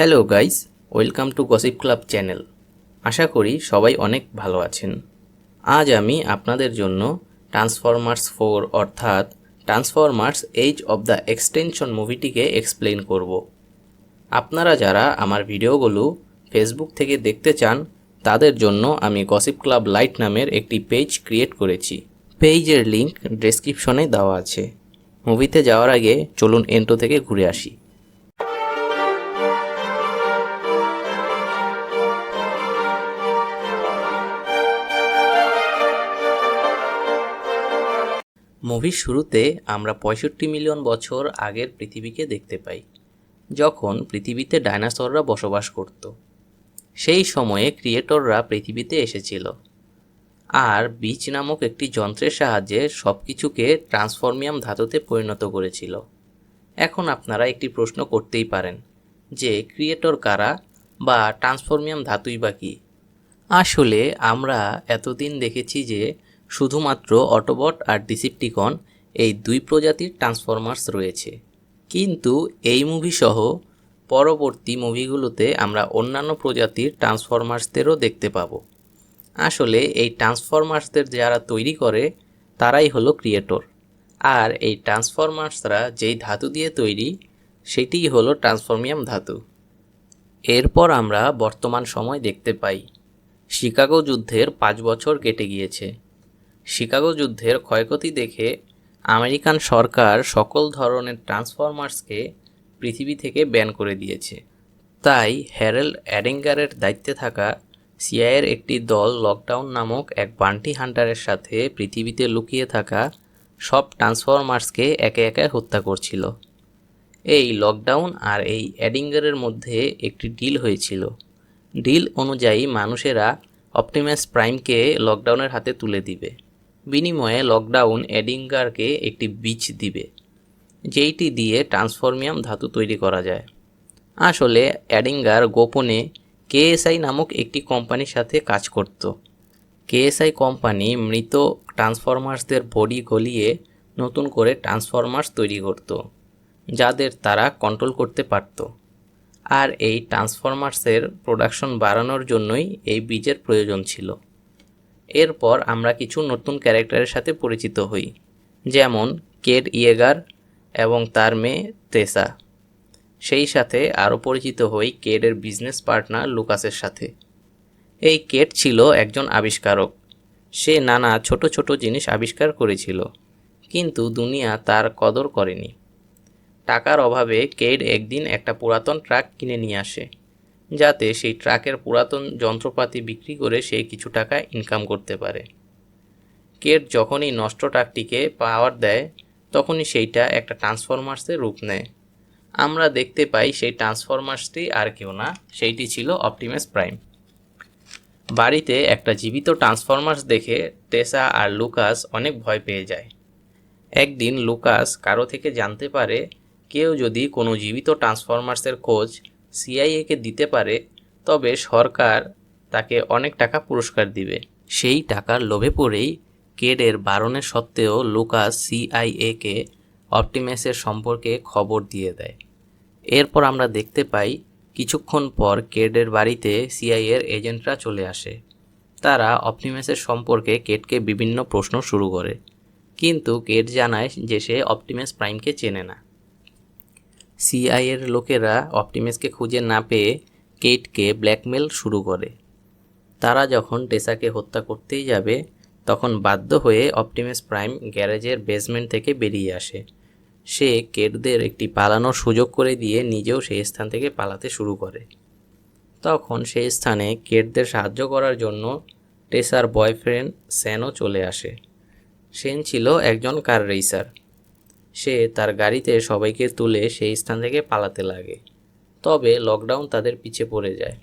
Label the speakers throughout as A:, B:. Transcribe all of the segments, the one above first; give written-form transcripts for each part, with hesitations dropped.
A: Hello guys, welcome to gossip club channel. আশা করি সবাই অনেক ভালো আছেন। আজ আমি আপনাদের জন্য ট্রান্সফরমার্স 4 অর্থাৎ Transformers age of the extinction মুভিটিকে এক্সপ্লেন করব। আপনারা যারা আমার ভিডিওগুলো ফেসবুক থেকে দেখতে চান তাদের জন্য আমি গসিপ ক্লাব লাইট নামের একটি পেজ ক্রিয়েট করেছি। পেজের লিংক ডেসক্রিপশনে দেওয়া আছে। মুভিতে যাওয়ার আগে চলুন এন্ট্রো থেকে ঘুরে আসি। মুভির শুরুতে আমরা 65 মিলিয়ন বছর আগের পৃথিবীকে দেখতে পাই, যখন পৃথিবীতে ডাইনোসররা বসবাস করত। সেই সময়ে ক্রিয়েটররা পৃথিবীতে এসেছিল আর বীজ নামক একটি যন্ত্রের সাহায্যে সব কিছুকে ট্রান্সফর্মিয়াম ধাতুতে পরিণত করেছিল। এখন আপনারা একটি প্রশ্ন করতেই পারেন যে ক্রিয়েটর কারা বা ট্রান্সফর্মিয়াম ধাতুই বা কী? আসলে আমরা এতদিন দেখেছি যে শুধুমাত্র অটোবট আর ডিসেপ্টিকন এই দুই প্রজাতির ট্রান্সফরমার্স রয়েছে, কিন্তু এই মুভি সহ পরবর্তী মুভিগুলোতে আমরা অন্যান্য প্রজাতির ট্রান্সফরমার্সদেরও দেখতে পাবো। আসলে এই ট্রান্সফরমার্সদের যারা তৈরি করে তারাই হলো ক্রিয়েটর, আর এই ট্রান্সফরমার্সরা যেই ধাতু দিয়ে তৈরি সেটিই হলো ট্রান্সফর্মিয়াম ধাতু। এরপর আমরা বর্তমান সময় দেখতে পাই। শিকাগো যুদ্ধের 5 বছর কেটে গিয়েছে। শিকাগো যুদ্ধের ক্ষয়ক্ষতি দেখে আমেরিকান সরকার সকল ধরনের ট্রান্সফরমার্সকে পৃথিবী থেকে ব্যান করে দিয়েছে। তাই হ্যারল্ড অ্যাডিঙ্গারের দায়িত্বে থাকা সিআইএর একটি দল লকডাউন নামক এক বান্টি হান্টারের সাথে পৃথিবীতে লুকিয়ে থাকা সব ট্রান্সফরমার্সকে একে একে হত্যা করছিল। এই লকডাউন আর এই অ্যাডিঙ্গারের মধ্যে একটি ডিল হয়েছিল। ডিল অনুযায়ী মানুষেরা অপটিমাস প্রাইমকে লকডাউনের হাতে তুলে দিবে। বিনিময়ে লকডাউন অ্যাডিঙ্গারকে একটি বীজ দিবে, যেইটি দিয়ে ট্রান্সফর্মিয়াম ধাতু তৈরি করা যায়। আসলে অ্যাডিঙ্গার গোপনে কেএসআই নামক একটি কোম্পানির সাথে কাজ করত। কেএসআই কোম্পানি মৃত ট্রান্সফরমার্সদের বডি গলিয়ে নতুন করে ট্রান্সফরমার্স তৈরি করত, যাদের তারা কন্ট্রোল করতে পারত। আর এই ট্রান্সফরমার্সের প্রোডাকশন বাড়ানোর জন্যই এই বীজের প্রয়োজন ছিল। এরপর আমরা কিছু নতুন ক্যারেক্টারের সাথে পরিচিত হই, যেমন কেট ইয়েগার এবং তার মেয়ে তেসা। সেই সাথে আরও পরিচিত হই কেটের বিজনেস পার্টনার লুকাসের সাথে। এই কেট ছিল একজন আবিষ্কারক। সে নানা ছোট ছোট জিনিস আবিষ্কার করেছিল, কিন্তু দুনিয়া তার কদর করেনি। টাকার অভাবে কেট একদিন একটা পুরাতন ট্রাক কিনে নিয়ে আসে, যাতে সেই ট্রাকের পুরাতন যন্ত্রপাতি বিক্রি করে সে কিছু টাকা ইনকাম করতে পারে। কেট যখনই নষ্ট ট্রাকটিকে পাওয়ার দেয়, তখনই সেইটা একটা ট্রান্সফরমার্সের রূপ নেয়। আমরা দেখতে পাই সেই ট্রান্সফরমার্সটি আর কেউ না, সেইটি ছিল অপটিমাস প্রাইম। বাড়িতে একটা জীবিত ট্রান্সফরমার্স দেখে টেসা আর লুকাস অনেক ভয় পেয়ে যায়। একদিন লুকাস কারো থেকে জানতে পারে কেউ যদি কোনো জীবিত ট্রান্সফরমার্সের খোঁজ সিআইএকে দিতে পারে, তবে সরকার তাকে অনেক টাকা পুরস্কার দিবে। সেই টাকার লোভে পড়েই কেডের বারণের সত্ত্বেও লুকাস সিআইএকে অপটিমাসের সম্পর্কে খবর দিয়ে দেয়। এরপর আমরা দেখতে পাই কিছুক্ষণ পর কেডের বাড়িতে সিআইএর এজেন্টরা চলে আসে। তারা অপটিমাসের সম্পর্কে কেটকে বিভিন্ন প্রশ্ন শুরু করে, কিন্তু কেট জানায় যে সে অপটিমাস প্রাইমকে চেনে না। সিআইএর লোকেরা অপটিমাসকে খুঁজে না পেয়ে কেটকে ব্ল্যাকমেল শুরু করে। তারা যখন টেসাকে হত্যা করতেই যাবে, তখন বাধ্য হয়ে অপটিমাস প্রাইম গ্যারেজের বেসমেন্ট থেকে বেরিয়ে আসে। সে কেটদের একটি পালানোর সুযোগ করে দিয়ে নিজেও সেই স্থান থেকে পালাতে শুরু করে। তখন সেই স্থানে কেটদের সাহায্য করার জন্য টেসার বয়ফ্রেন্ড স্যানও চলে আসে। সেন ছিল একজন কার রেসার। সে তার গাড়িতে সবাইকে তুলে সেই স্থান থেকে পালাতে লাগে, তবে লকডাউন তাদের পিছে পড়ে যায়।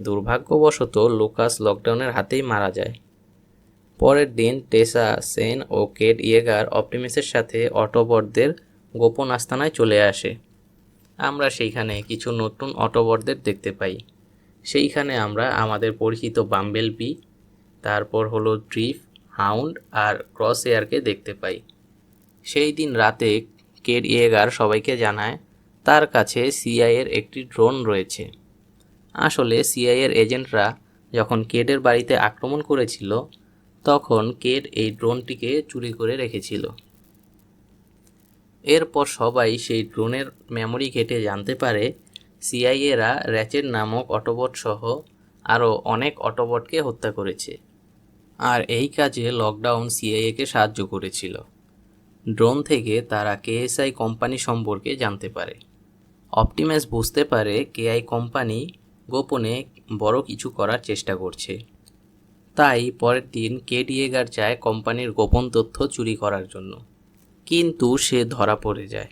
A: দুর্ভাগ্যবশত লুকাস লকডাউনের হাতেই মারা যায়। পরের দিন টেসা, সেন ও কেট ইয়েগার অপটিমাসের সাথে অটোবটদের গোপন আস্তানায় চলে আসে। আমরা সেইখানে কিছু নতুন অটোবটদের দেখতে পাই। সেইখানে আমরা আমাদের পরিচিত বাম্বেলবি, তারপর হলো ড্রিফ, হাউন্ড আর ক্রস এয়ারকে দেখতে পাই। সেই দিন রাতে কেট ইয়েগার সবাইকে জানায় তার কাছে সিআইএর একটি ড্রোন রয়েছে। আসলে সিআইএর এজেন্টরা যখন কেডের বাড়িতে আক্রমণ করেছিল তখন কেড এই ড্রোনটিকে চুরি করে রেখেছিল। এরপর সবাই সেই ড্রোনের মেমোরি ঘেঁটে জানতে পারে সিআইএরা র্যাচেট নামক অটোবট সহ আরও অনেক অটোবটকে হত্যা করেছে, আর এই কাজে লকডাউন সিআইএকে সাহায্য করেছিল। ড্রোন থেকে তারা কেএসআই কোম্পানি সম্পর্কে জানতে পারে। অপটিমাস বুঝতে পারে কেআই কোম্পানি গোপনে বড় কিছু করার চেষ্টা করছে। তাই পরের দিন কেড ইয়েগার যায় কোম্পানির গোপন তথ্য চুরি করার জন্য, কিন্তু সে ধরা পড়ে যায়।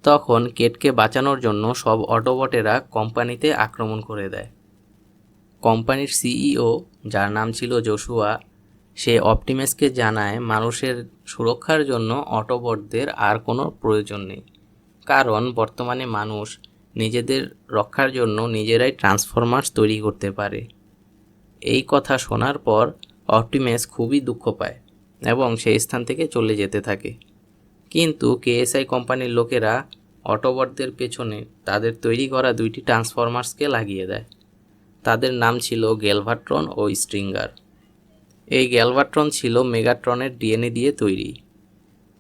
A: তখন কেডকে বাঁচানোর জন্য সব অটোবটেরা কোম্পানিতে আক্রমণ করে দেয়। কোম্পানির সিইও, যার নাম ছিল জোশুয়া, সে অপটিমাসকে জানায় মানুষের সুরক্ষার জন্য অটোবটদের আর কোনো প্রয়োজন নেই, কারণ বর্তমানে মানুষ নিজেদের রক্ষার জন্য নিজেরাই ট্রান্সফরমার্স তৈরি করতে পারে। এই কথা শোনার পর অপটিমাস খুবই দুঃখ পায় এবং সেই স্থান থেকে চলে যেতে থাকে। কিন্তু কেএসআই কোম্পানির লোকেরা অটোবটদের পেছনে তাদের তৈরি করা 2টি ট্রান্সফরমার্সকে লাগিয়ে দেয়। তাদের নাম ছিল গ্যালভাট্রন ও স্ট্রিঙ্গার। এই গ্যালভাট্রন ছিল মেগাট্রনের ডিএনএ দিয়ে তৈরি।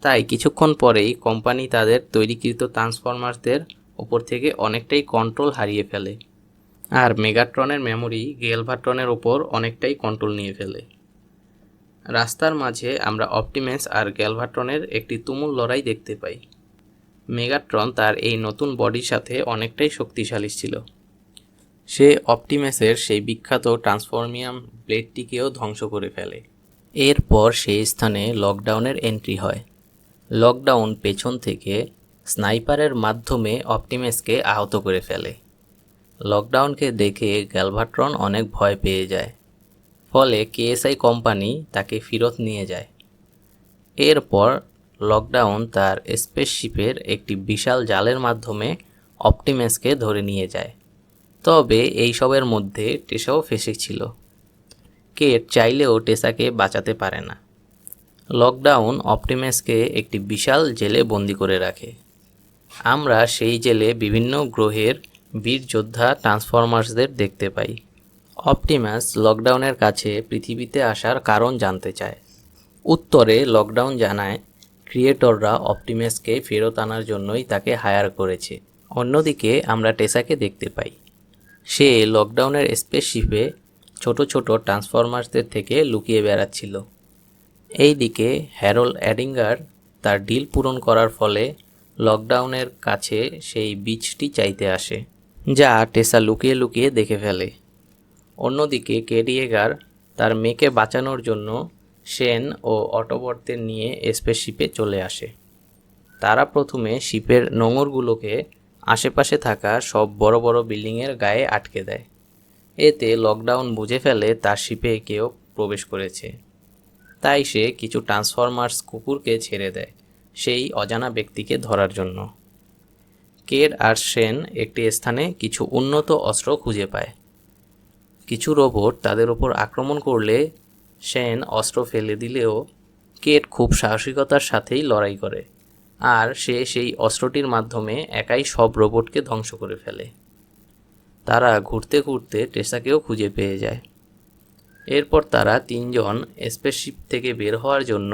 A: তাই কিছুক্ষণ পরেই কোম্পানি তাদের তৈরিকৃত ট্রান্সফরমার্সদের ওপর থেকে অনেকটাই কন্ট্রোল হারিয়ে ফেলে, আর মেগাট্রনের মেমোরি গ্যালভাট্রনের ওপর অনেকটাই কন্ট্রোল নিয়ে ফেলে। রাস্তার মাঝে আমরা অপটিমাস আর গ্যালভাট্রনের একটি তুমুল লড়াই দেখতে পাই। মেগাট্রন তার এই নতুন বডির সাথে অনেকটাই শক্তিশালী ছিল। সে অপটিমাসের সেই বিখ্যাত ট্রান্সফরমিয়াম ব্লেডটিকেও ধ্বংস করে ফেলে। এরপর সেই স্থানে লকডাউনের এন্ট্রি হয়। লকডাউন পেছন থেকে স্নাইপারের মাধ্যমে অপটিমাসকে আহত করে ফেলে। লকডাউনকে দেখে গ্যালভাট্রন অনেক ভয় পেয়ে যায়, ফলে কেএসআই কোম্পানি তাকে ফেরত নিয়ে যায়। এরপর লকডাউন তার স্পেসশিপের একটি বিশাল জালের মাধ্যমে অপটিমাসকে ধরে নিয়ে যায়। তবে এইসবের মধ্যে টেসাও ফেঁসেছিল। কেট চাইলেও টেসাকে বাঁচাতে পারে না। লকডাউন অপটিমাসকে একটি বিশাল জেলে বন্দি করে রাখে। আমরা সেই জেলে বিভিন্ন গ্রহের বীর যোদ্ধা ট্রান্সফরমার্সদের দেখতে পাই। অপটিমাস লকডাউনের কাছে পৃথিবীতে আসার কারণ জানতে চায়। উত্তরে লকডাউন জানায় ক্রিয়েটররা অপটিমাসকে ফেরত আনার জন্যই তাকে হায়ার করেছে। অন্যদিকে আমরা টেসাকে দেখতে পাই। সে লকডাউনের স্পেসশিপে ছোট ছোট ট্রান্সফরমার্সদের থেকে লুকিয়ে বেড়াচ্ছিল। এইদিকে হ্যারল্ড অ্যাডিঙ্গার তার ডিল পূরণ করার ফলে লকডাউনের কাছে সেই বীজটি চাইতে আসে, যা টেসা লুকিয়ে লুকিয়ে দেখে ফেলে। অন্যদিকে কেড ইয়েগার তার মেয়েকে বাঁচানোর জন্য শেন ও অটোবটদের নিয়ে স্পেসশিপে চলে আসে। তারা প্রথমে শিপের নোঙরগুলোকে আশেপাশে থাকা সব বড় বড় বিল্ডিংয়ের গায়ে আটকে দেয়। এতে লকডাউন বুঝে ফেলে তার শিপে কেউ প্রবেশ করেছে। তাই সে কিছু ট্রান্সফরমার্স কুকুরকে ছেড়ে দেয় সেই অজানা ব্যক্তিকে ধরার জন্য। কেড আর শেন একটি স্থানে কিছু উন্নত অস্ত্র খুঁজে পায়। কিছু রোবট তাদের উপর আক্রমণ করলে শেন অস্ত্র ফেলে দিলেও কেড খুব সাহসিকতার সাথেই লড়াই করে, আর সে সেই অস্ত্রটির মাধ্যমে একাই সব রোবটকে ধ্বংস করে ফেলে। তারা ঘুরতে ঘুরতে টেসাকেও খুঁজে পেয়ে যায়। এরপর তারা 3 জন স্পেসশিপ থেকে বের হওয়ার জন্য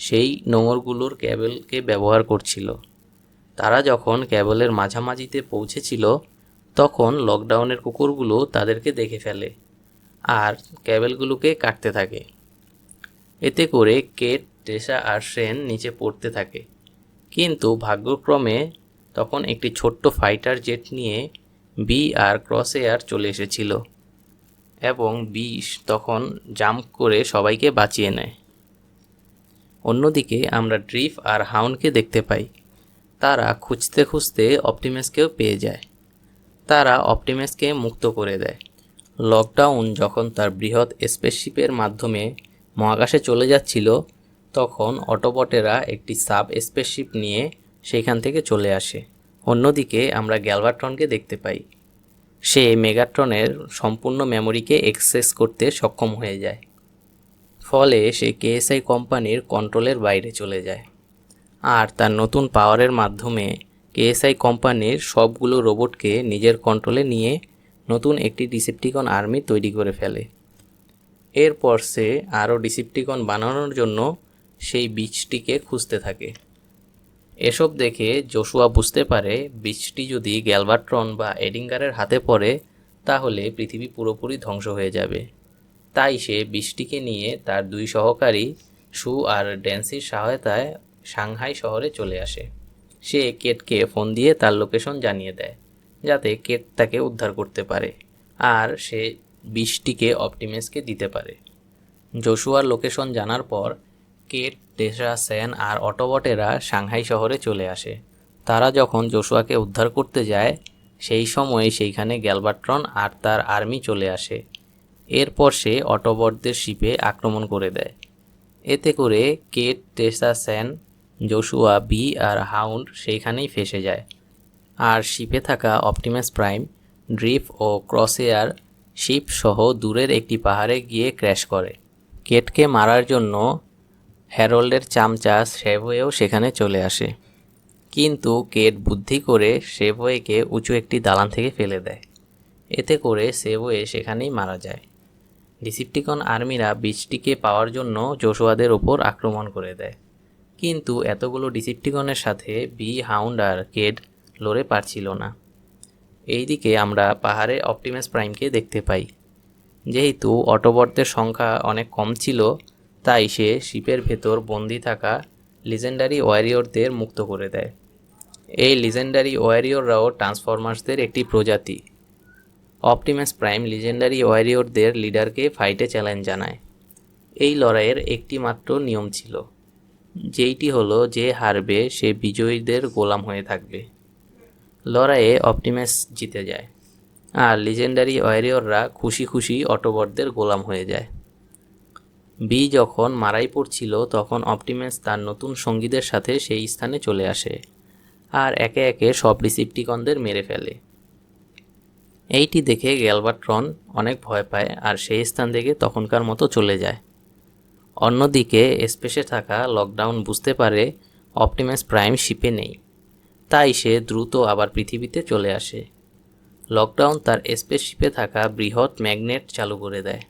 A: সেই নোঙরগুলোর ক্যাবেলকে ব্যবহার করছিল। তারা যখন ক্যাবেলের মাঝামাঝিতে পৌঁছেছিল তখন লকডাউনের কুকুরগুলো তাদেরকে দেখে ফেলে আর ক্যাবেলগুলোকে কাটতে থাকে। এতে করে কেট, টেসা আর শেন নিচে পড়তে থাকে। কিন্তু ভাগ্যক্রমে তখন একটি ছোট্ট ফাইটার জেট নিয়ে বি আর ক্রস এয়ার চলে এসেছিল এবং বি তখন জাম্প করে সবাইকে বাঁচিয়ে নেয়। অন্যদিকে আমরা ড্রিফ আর হাউন্ডকে দেখতে পাই। তারা খুঁজতে খুঁজতে অপটিমাসকেও পেয়ে যায়। তারা অপটিমাসকে মুক্ত করে দেয়। লকডাউন যখন তার বৃহৎ স্পেসশিপের মাধ্যমে মহাকাশে চলে যাচ্ছিল তখন অটোবটেরা একটি সাব স্পেসশিপ নিয়ে সেখান থেকে চলে আসে। অন্যদিকে আমরা গ্যালভাট্রনকে দেখতে পাই। সে মেগাট্রনের সম্পূর্ণ মেমোরিকে অ্যাক্সেস করতে সক্ষম হয়ে যায়। ফলে সে কেএসআই কোম্পানির কন্ট্রোলের বাইরে চলে যায় আর তার নতুন পাওয়ারের মাধ্যমে কেএসআই কোম্পানির সবগুলো রোবটকে নিজের কন্ট্রোলে নিয়ে নতুন একটি ডিসেপ্টিকন আর্মি তৈরি করে ফেলে। এরপর সে আরও ডিসেপ্টিকন বানানোর জন্য সেই বীজটিকে খুঁজতে থাকে। এসব দেখে জোশুয়া বুঝতে পারে বীজটি যদি গ্যালভাট্রন বা এডিঙ্গারের হাতে পড়ে তাহলে পৃথিবী পুরোপুরি ধ্বংস হয়ে যাবে। তাই সে বীজটিকে নিয়ে তার 2 সহকারী শু আর ড্যান্সির সহায়তায় সাংহাই শহরে চলে আসে। সে কেটকে ফোন দিয়ে তার লোকেশন জানিয়ে দেয় যাতে কেট তাকে উদ্ধার করতে পারে আর সে বীজটিকে অপটিমাসকে দিতে পারে। জোশুয়ার লোকেশন জানার পর কেট, টেসা, স্যান আর অটোবটেরা সাংহাই শহরে চলে আসে। তারা যখন জোশুয়াকে উদ্ধার করতে যায় সেই সময়ে সেইখানে গ্যালভাট্রন আর তার আর্মি চলে আসে। এরপর সে অটোবটদের শিপে আক্রমণ করে দেয়। এতে করে কেট, টেসা, স্যান, জোশুয়া, বি আর হাউন্ড সেইখানেই ফেসে যায়। আর শিপে থাকা অপটিমাস প্রাইম, ড্রিফ ও ক্রসেয়ার শিপ সহ দূরের একটি পাহাড়ে গিয়ে ক্র্যাশ করে। কেটকে মারার জন্য হ্যারল্ডের চামচা সেভওয়েও সেখানে চলে আসে, কিন্তু কেট বুদ্ধি করে সেভওয়েকে উঁচু একটি দালান থেকে ফেলে দেয়। এতে করে সেভওয়ে সেখানেই মারা যায়। ডিসেপ্টিকন আর্মিরা বীজটিকে পাওয়ার জন্য জোশুয়াদের ওপর আক্রমণ করে দেয়, কিন্তু এতগুলো ডিসেপ্টিকনের সাথে বি, হাউন্ড আর কেট লড়ে পারছিল না। এইদিকে আমরা পাহাড়ে অপটিমাস প্রাইমকে দেখতে পাই। যেহেতু অটোবটদের সংখ্যা অনেক কম ছিল তাই সে শিপের ভেতর বন্দি থাকা লিজেন্ডারি ওয়ারিয়রদের মুক্ত করে দেয়। এই লিজেন্ডারি ওয়ারিয়ররাও ট্রান্সফরমার্সদের একটি প্রজাতি। অপটিমাস প্রাইম লিজেন্ডারি ওয়ারিয়রদের লিডারকে ফাইটে চ্যালেঞ্জ জানায়। এই লড়াইয়ের একটি মাত্র নিয়ম ছিল, যেইটি হলো যে হারবে সে বিজয়ীদের গোলাম হয়ে থাকবে। লড়াইয়ে অপটিমাস জিতে যায় আর লিজেন্ডারি ওয়ারিয়ররা খুশি খুশি অটোবটদের গোলাম হয়ে যায়। বি যখন মারাই পড়ছিল তখন অপটিমাস তার নতুন সঙ্গীদের সাথে সেই স্থানে চলে আসে আর একে একে সব ডিসেপ্টিকনদের মেরে ফেলে। এইটি দেখে গ্যালভাট্রন অনেক ভয় পায় আর সেই স্থান থেকে তখনকার মতো চলে যায়। অন্যদিকে স্পেসে থাকা লকডাউন বুঝতে পারে অপটিমাস প্রাইম শিপে নেই, তাই সে দ্রুত আবার পৃথিবীতে চলে আসে। লকডাউন তার স্পেস শিপে থাকা বৃহৎ ম্যাগনেট চালু করে দেয়।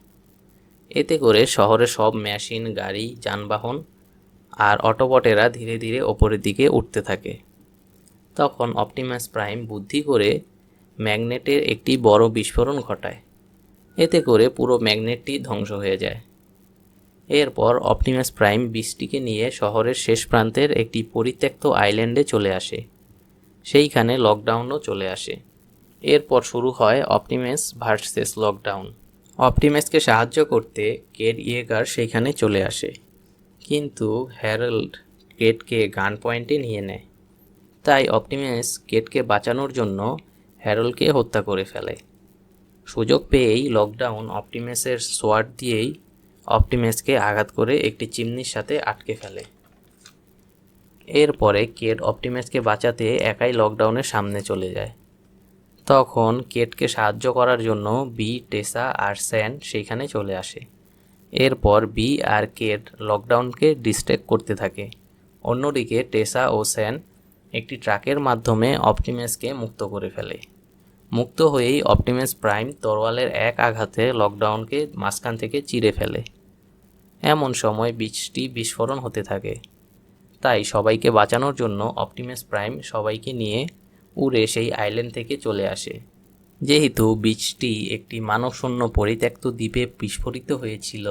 A: এতে করে শহরে সব মেশিন, গাড়ি, যানবাহন আর অটোবটেরা ধীরে ধীরে ওপরের দিকে উঠতে থাকে। তখন অপটিমাস প্রাইম বুদ্ধি করে ম্যাগনেটের একটি বড় বিস্ফোরণ ঘটায়। এতে করে পুরো ম্যাগনেটটি ধ্বংস হয়ে যায়। এরপর অপটিমাস প্রাইম বীজটিকে নিয়ে শহরের শেষ প্রান্তের একটি পরিত্যক্ত আইল্যান্ডে চলে আসে। সেইখানে লকডাউনও চলে আসে। এরপর শুরু হয় অপটিমাস ভার্সেস লকডাউন। অপটিমাসকে সাহায্য করতে কেট ইয়েগার সেইখানে চলে আসে, কিন্তু হ্যারল্ড কেটকে গান পয়েন্টে নিয়ে নেয়। তাই অপটিমাস কেটকে বাঁচানোর জন্য হ্যারল্ডকে হত্যা করে ফেলে। সুযোগ পেয়েই লকডাউন অপটিমাসের সোয়ার্ড দিয়েই অপটিমাসকে আঘাত করে একটি চিমনির সাথে আটকে ফেলে। এরপরে কেট অপটিমাসকে বাঁচাতে একাই লকডাউনের সামনে চলে যায়। তখন কেটকে সাহায্য করার জন্য বি, টেসা আর স্যান সেইখানে চলে আসে। এরপর বি আর কেট লকডাউনকে ডিস্ট্র্যাক্ট করতে থাকে। অন্যদিকে টেসা ও স্যান একটি ট্রাকের মাধ্যমে অপটিমাসকে মুক্ত করে ফেলে। মুক্ত হয়েই অপটিমাস প্রাইম তরোয়ালের এক আঘাতে লকডাউনকে মাঝখান থেকে চিরে ফেলে। এমন সময় বীজটি বিস্ফোরণ হতে থাকে। তাই সবাইকে বাঁচানোর জন্য অপটিমাস প্রাইম সবাইকে নিয়ে উড়ে সেই আইল্যান্ড থেকে চলে আসে। যেহেতু বীজটি একটি মানবশূন্য পরিত্যক্ত দ্বীপে বিস্ফোরিত হয়েছিল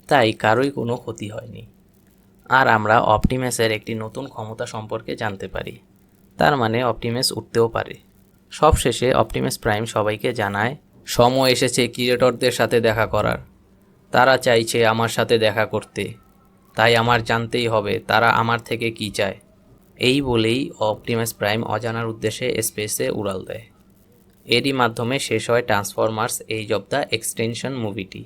A: তাই কারোই কোনো ক্ষতি হয়নি। আর আমরা অপটিমাসের একটি নতুন ক্ষমতা সম্পর্কে জানতে পারি, তার মানে অপটিমাস উঠতেও পারে। সবশেষে অপটিমাস প্রাইম সবাইকে জানায় সময় এসেছে ক্রিয়েটরদের সাথে দেখা করার। তারা চাইছে আমার সাথে দেখা করতে, তাই আমার জানতেই হবে তারা আমার থেকে কী চায়। এই বলেই অপটিমাস প্রাইম অজানার উদ্দেশ্যে স্পেসে উড়াল দেয়। এরই মাধ্যমে শেষ হয় Transformers age of the extinction মুভিটি।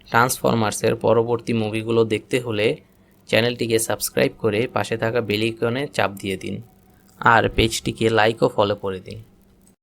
A: ট্রান্সফরমার্সের পরবর্তী মুভিগুলো দেখতে হলে চ্যানেলটিকে সাবস্ক্রাইব করে পাশে থাকা বেল আইকনে চাপ দিয়ে দিন আর পেজটিকে লাইক ও ফলো করে দিন।